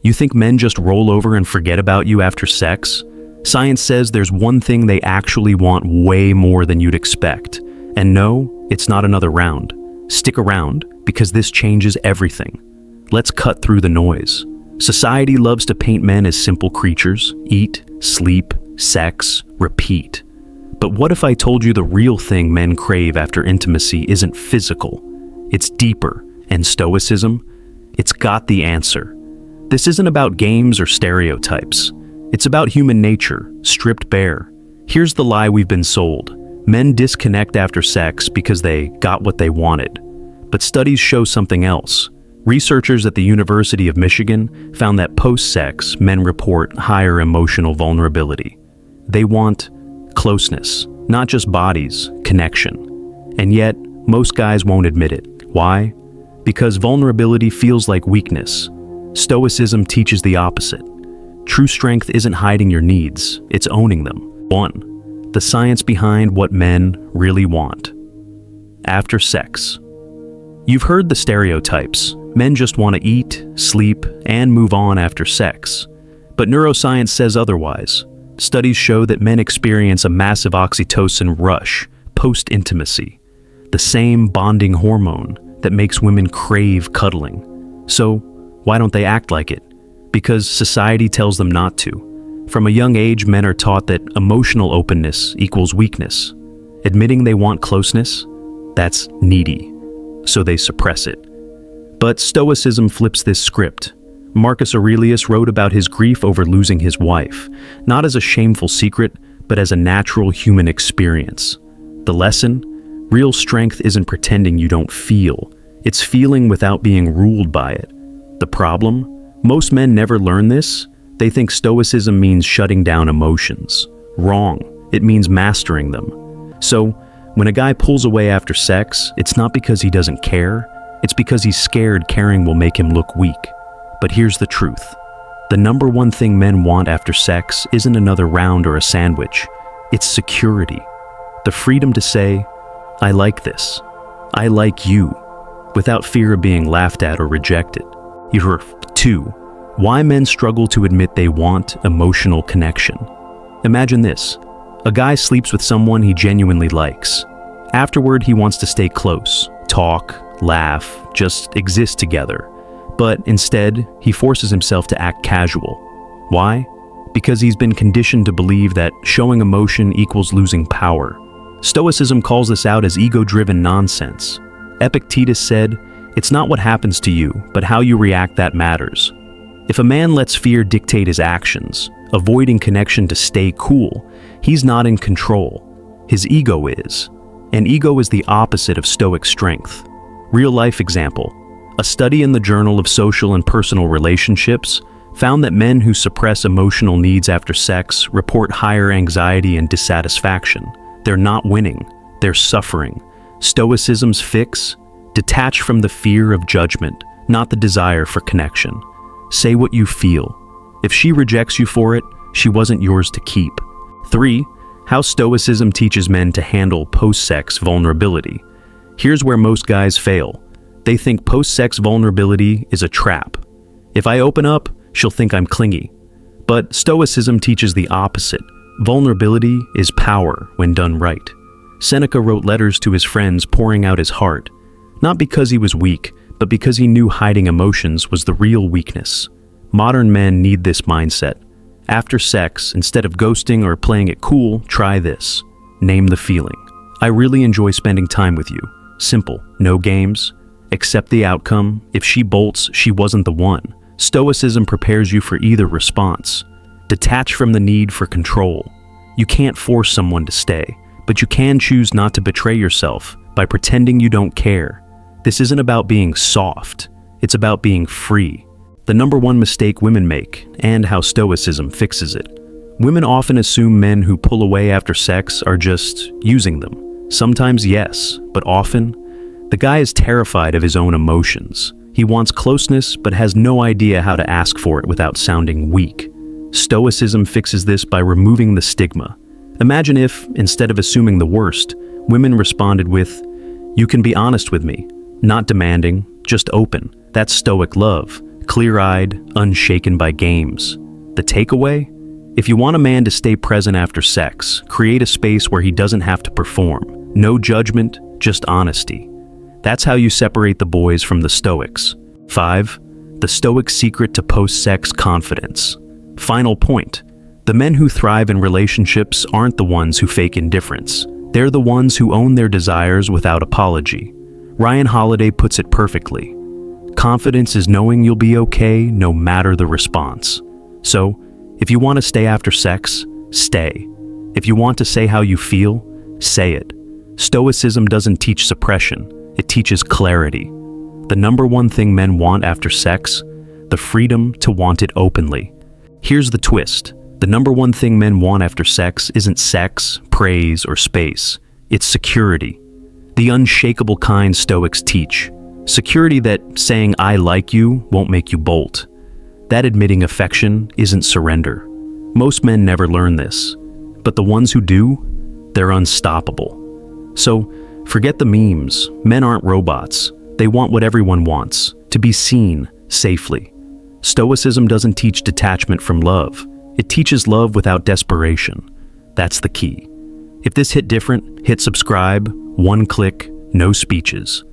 You think men just roll over and forget about you after sex? Science says there's one thing they actually want way more than you'd expect. And no, it's not another round. Stick around, because this changes everything. Let's cut through the noise. Society loves to paint men as simple creatures: eat, sleep, sex, repeat. But what if I told you the real thing men crave after intimacy isn't physical? It's deeper, and Stoicism? It's got the answer. This isn't about games or stereotypes. It's about human nature, stripped bare. Here's the lie we've been sold. Men disconnect after sex because they got what they wanted. But studies show something else. Researchers at the University of Michigan found that post-sex, men report higher emotional vulnerability. They want closeness, not just bodies, connection. And yet, most guys won't admit it. Why? Because vulnerability feels like weakness. Stoicism teaches the opposite. True strength isn't hiding your needs, it's owning them. 1. The science behind what men really want. After sex. You've heard the stereotypes. Men just want to eat, sleep, and move on after sex. But neuroscience says otherwise. Studies show that men experience a massive oxytocin rush post-intimacy, the same bonding hormone that makes women crave cuddling. So, why don't they act like it? Because society tells them not to. From a young age, men are taught that emotional openness equals weakness. Admitting they want closeness, that's needy. So they suppress it. But Stoicism flips this script. Marcus Aurelius wrote about his grief over losing his wife, not as a shameful secret, but as a natural human experience. The lesson? Real strength isn't pretending you don't feel. It's feeling without being ruled by it. The problem? Most men never learn this. They think Stoicism means shutting down emotions. Wrong. It means mastering them. So, when a guy pulls away after sex, it's not because he doesn't care. It's because he's scared caring will make him look weak. But here's the truth. The number one thing men want after sex isn't another round or a sandwich. It's security. The freedom to say, I like this. I like you, without fear of being laughed at or rejected. 2. Why men struggle to admit they want emotional connection. Imagine this. A guy sleeps with someone he genuinely likes. Afterward, he wants to stay close, talk, laugh, just exist together. But instead, he forces himself to act casual. Why? Because he's been conditioned to believe that showing emotion equals losing power. Stoicism calls this out as ego-driven nonsense. Epictetus said, "It's not what happens to you, but how you react that matters." If a man lets fear dictate his actions, avoiding connection to stay cool, he's not in control. His ego is. And ego is the opposite of Stoic strength. Real-life example. A study in the Journal of Social and Personal Relationships found that men who suppress emotional needs after sex report higher anxiety and dissatisfaction. They're not winning, they're suffering. Stoicism's fix? Detach from the fear of judgment, not the desire for connection. Say what you feel. If she rejects you for it, she wasn't yours to keep. 3. How Stoicism teaches men to handle post-sex vulnerability. Here's where most guys fail. They think post-sex vulnerability is a trap. If I open up, she'll think I'm clingy. But Stoicism teaches the opposite. Vulnerability is power when done right. Seneca wrote letters to his friends pouring out his heart, not because he was weak, but because he knew hiding emotions was the real weakness. Modern men need this mindset. After sex, instead of ghosting or playing it cool, try this. Name the feeling. I really enjoy spending time with you. Simple, no games. Accept the outcome. If she bolts, she wasn't the one. Stoicism prepares you for either response. Detach from the need for control. You can't force someone to stay, but you can choose not to betray yourself by pretending you don't care. This isn't about being soft. It's about being free. The number one mistake women make, and how Stoicism fixes it. Women often assume men who pull away after sex are just using them. Sometimes yes, but often, the guy is terrified of his own emotions. He wants closeness, but has no idea how to ask for it without sounding weak. Stoicism fixes this by removing the stigma. Imagine if, instead of assuming the worst, women responded with, "You can be honest with me." Not demanding, just open. That's Stoic love. clear-eyed, unshaken by games. The takeaway? If you want a man to stay present after sex, create a space where he doesn't have to perform. No judgment, just honesty. That's how you separate the boys from the Stoics. 5. The Stoic secret to post-sex confidence. Final point. The men who thrive in relationships aren't the ones who fake indifference. They're the ones who own their desires without apology. Ryan Holiday puts it perfectly. Confidence is knowing you'll be okay no matter the response. So, if you want to stay after sex, stay. If you want to say how you feel, say it. Stoicism doesn't teach suppression, it teaches clarity. The number one thing men want after sex? The freedom to want it openly. Here's the twist. The number one thing men want after sex isn't sex, praise, or space. It's security. The unshakable kind Stoics teach. Security that saying I like you won't make you bolt. That admitting affection isn't surrender. Most men never learn this, but the ones who do, they're unstoppable. So, forget the memes. Men aren't robots. They want what everyone wants, to be seen safely. Stoicism doesn't teach detachment from love. It teaches love without desperation. That's the key. If this hit different, hit subscribe, one click, no speeches.